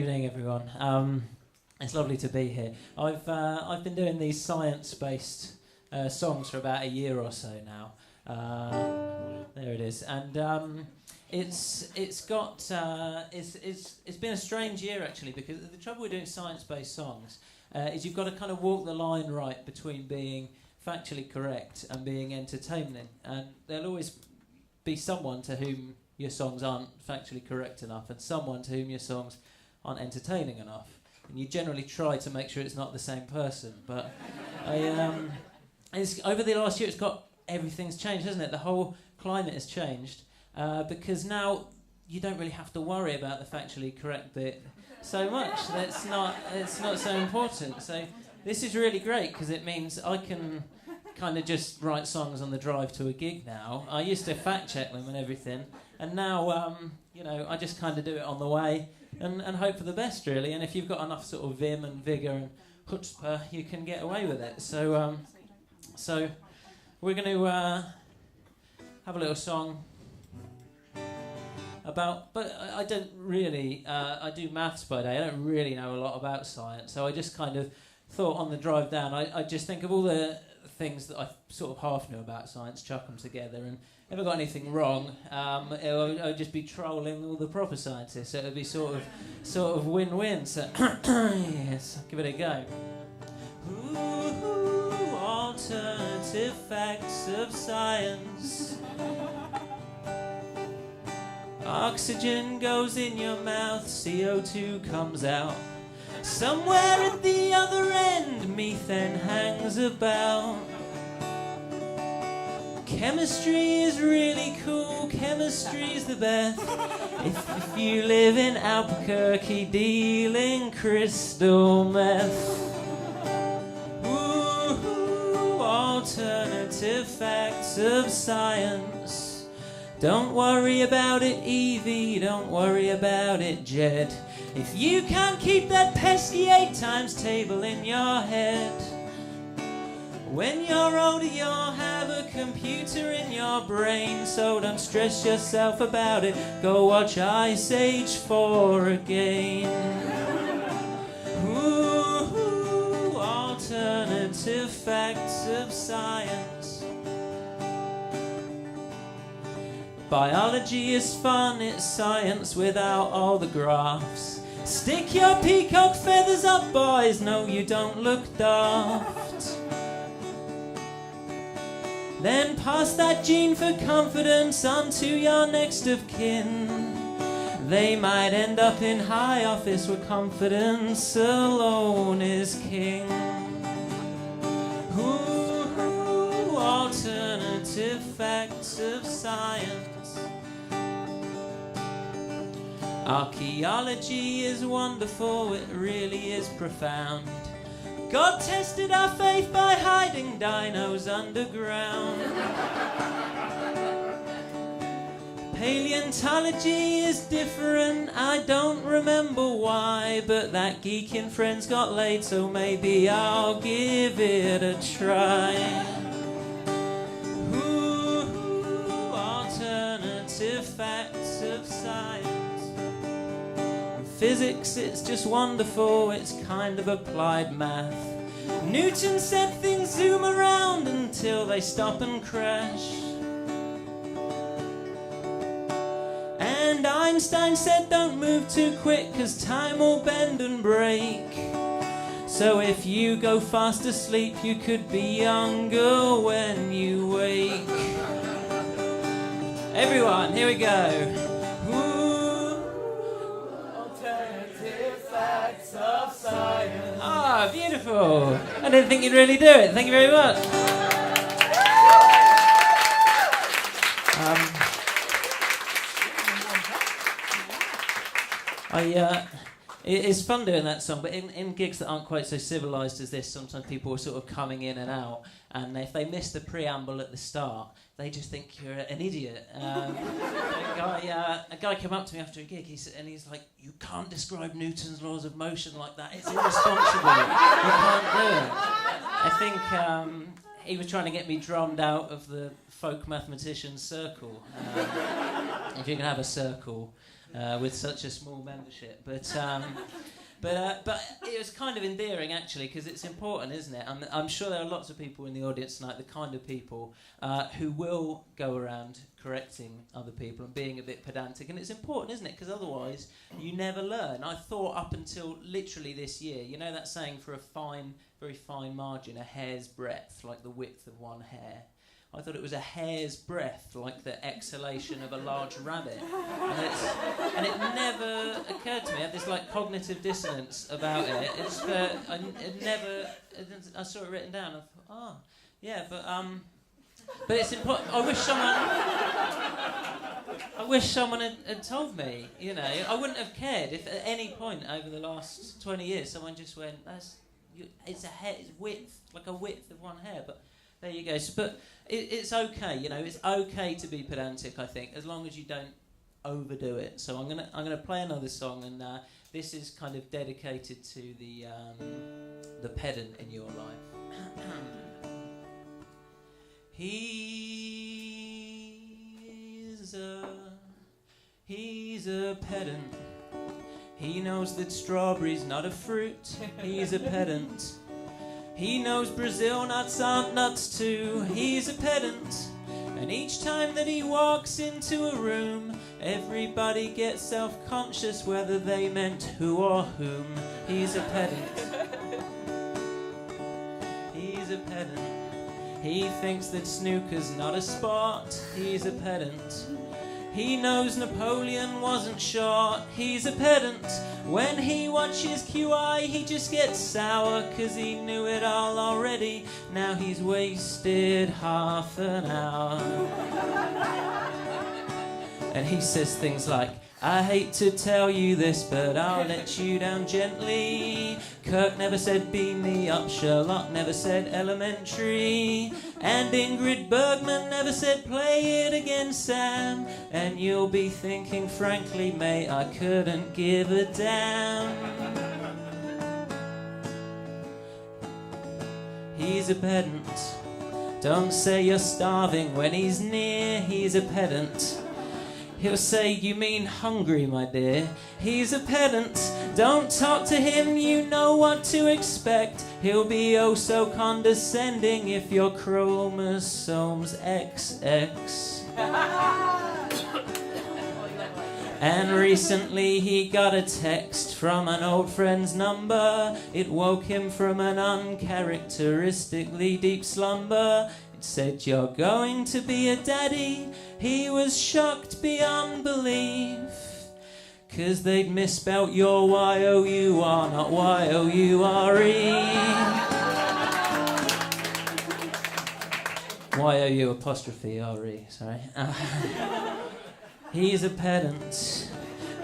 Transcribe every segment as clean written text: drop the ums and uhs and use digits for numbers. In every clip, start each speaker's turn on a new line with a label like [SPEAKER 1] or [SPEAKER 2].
[SPEAKER 1] Good evening, everyone. It's lovely to be here. I've been doing these science-based songs for about a year or so now. There it is, and it's been a strange year actually, because the trouble with doing science-based songs is you've got to kind of walk the line right between being factually correct and being entertaining, and there'll always be someone to whom your songs aren't factually correct enough, and someone to whom your songs aren't entertaining enough. And you generally try to make sure it's not the same person. But it's, over the last year, everything's changed, hasn't it? The whole climate has changed because now you don't really have to worry about the factually correct bit so much. It's not so important. So this is really great because it means I can kind of just write songs on the drive to a gig now. I used to fact check them and everything, and now I just kind of do it on the way and hope for the best, really. And if you've got enough sort of vim and vigour and chutzpah, you can get away with it. So we're going to have a little song about, but I don't really, I do maths by day, I don't really know a lot about science, so I just kind of thought on the drive down, I just think of all the things that I sort of half knew about science, chuck them together, and if I got anything wrong, I'll just be trolling all the proper scientists, so it'll be sort of win-win, so yes, give it a go. Ooh, alternative facts of science. Oxygen goes in your mouth, CO2 comes out. Somewhere at the other end, methane hangs about. Chemistry is really cool, chemistry's the best. If you live in Albuquerque dealing crystal meth. Ooh, alternative facts of science. Don't worry about it, Evie, don't worry about it, Jed. If you can't keep that pesky 8 times table in your head, when you're older you'll have a computer in your brain, so don't stress yourself about it, go watch Ice Age 4 again. Ooh, alternative facts of science. Biology is fun, it's science without all the graphs. Stick your peacock feathers up, boys, no you don't look daft. Then pass that gene for confidence on to your next of kin. They might end up in high office where confidence alone is king. Ooh, alternative facts of science. Archaeology is wonderful, it really is profound. God tested our faith by hiding dinos underground. Paleontology is different, I don't remember why, but that geek in Friends got laid, so maybe I'll give it a try. Ooh, alternative facts of science. Physics, it's just wonderful, it's kind of applied math. Newton said things zoom around until they stop and crash. And Einstein said don't move too quick, 'cause time will bend and break. So if you go fast asleep, you could be younger when you wake. Everyone, here we go. Of science. Ah, beautiful. I didn't think you'd really do it. Thank you very much. It's fun doing that song, but in gigs that aren't quite so civilised as this, sometimes people are sort of coming in and out, and if they miss the preamble at the start, they just think you're an idiot. A guy came up to me after a gig, he's like, "You can't describe Newton's laws of motion like that. It's irresponsible. You can't do it." I think he was trying to get me drummed out of the folk mathematician circle. If you can have a circle. with such a small membership. But it was kind of endearing, actually, because it's important, isn't it? I'm sure there are lots of people in the audience tonight, the kind of people who will go around correcting other people and being a bit pedantic. And it's important, isn't it? Because otherwise, you never learn. I thought up until literally this year, you know that saying, for a fine, very fine margin, a hair's breadth, like the width of one hair. I thought it was a hair's breadth, like the exhalation of a large rabbit. And it never occurred to me. I had this like cognitive dissonance about it. I saw it written down. I thought, yeah, but it's important. I wish someone had told me, you know. I wouldn't have cared if at any point over the last 20 years someone just went, it's a hair, it's width, like a width of one hair, but there you go. But it's okay, you know. It's okay to be pedantic, I think, as long as you don't overdo it. So I'm gonna play another song, and this is kind of dedicated to the pedant in your life. He's a pedant. He knows that strawberry's not a fruit. He's a pedant. He knows Brazil nuts aren't nuts too. He's a pedant. And each time that he walks into a room, everybody gets self-conscious whether they meant who or whom. He's a pedant. He's a pedant. He thinks that snooker's not a sport. He's a pedant. He knows Napoleon wasn't short. He's a pedant. When he watches QI, he just gets sour, 'cause he knew it all already. Now he's wasted half an hour. And he says things like, I hate to tell you this, but I'll let you down gently. Kirk never said beam me up, Sherlock never said elementary, and Ingrid Bergman never said play it again, Sam. And you'll be thinking, frankly, mate, I couldn't give a damn. He's a pedant. Don't say you're starving when he's near. He's a pedant. He'll say, you mean hungry, my dear. He's a pedant. Don't talk to him, you know what to expect. He'll be oh so condescending if your chromosome's XX. And recently he got a text from an old friend's number. It woke him from an uncharacteristically deep slumber. It said, you're going to be a daddy. He was shocked beyond belief, 'cause they'd misspelt your Y-O-U-R, not Y-O-U-R-E. Y-O-U apostrophe R-E, sorry. He's a pedant.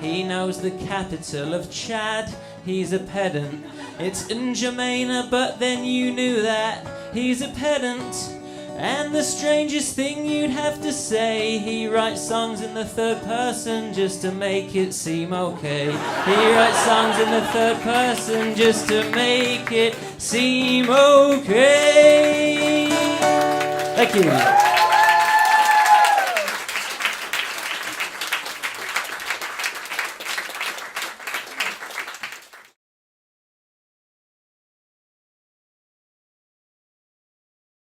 [SPEAKER 1] He knows the capital of Chad. He's a pedant. It's N'Djamena, but then you knew that. He's a pedant. And the strangest thing you'd have to say, he writes songs in the third person just to make it seem okay. He writes songs in the third person just to make it seem okay. Thank you.